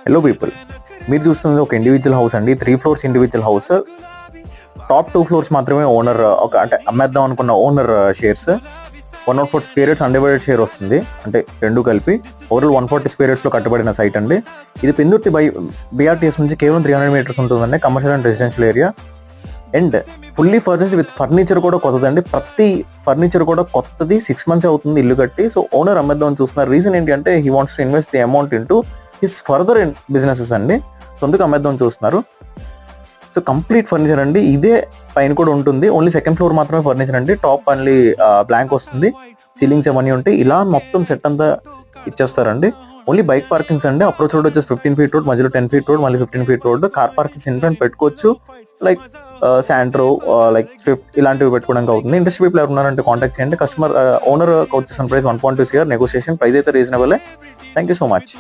Hello people, మీరు చూస్తుంది ఒక ఇండివిజువల్ హౌస్ అండి. 3 floors individual house. Top 2 floors మాత్రమే ఓనర్ అంటే అమ్మేద్దాం అనుకున్న owner shares. 104 square yards undivided share వస్తుంది, అంటే రెండు కలిపి ఓవరాల్ 140 square yards లో కట్టబడిన సైట్ అండి. ఇది పెందుర్తి BRTS నుంచి కేవలం 300 meters ఉంటుందండి. Commercial and residential area and fully furnished with furniture కూడా కొత్తదండి. ప్రతి ఫర్నిచర్ కూడా కొత్తది. 6 months అవుతుంది ఇల్లు కట్టి. సో ఓనర్ అమ్మేద్దామని చూస్తున్నారు. రీజన్ ఏంటి అంటే he wants to invest the amount into his further businesses అండి. సొంతగా అమ్మేద్దామని చూస్తున్నారు. సో కంప్లీట్ ఫర్నిచర్ అండి. ఇదే పైన కూడా ఉంటుంది. ఓన్లీ సెకండ్ ఫ్లోర్ మాత్రమే ఫర్నిచర్ అండి. టాప్ ఓన్లీ బ్లాంక్ వస్తుంది. సీలింగ్స్ ఏమన్నీ ఉంటాయి. ఇలా మొత్తం సెట్ అంతా ఇచ్చేస్తారండి. ఓన్లీ బైక్ పార్కింగ్స్ అండి. అప్రోచ్ రోడ్ వచ్చేసి 15 feet రోడ్, మధ్యలో 10 feet రోడ్, మళ్ళీ 15 feet road. Car parkings in front పెట్టుకోవచ్చు. లైక్ శాంట్రో, లైక్ స్విఫ్ట్ ఇలాంటివి పెట్టుకోవడానికి అవుతుంది. ఇండస్ట్రీ పీపుల్ ఎవరు ఉన్నారంటే కాంటాక్ట్ చేయండి. ఓనర్ వచ్చేసిన ప్రైస్ 1.2 CR. నెగోషియేషన్ ప్రైస్ అయితే reasonable. Thank you so much.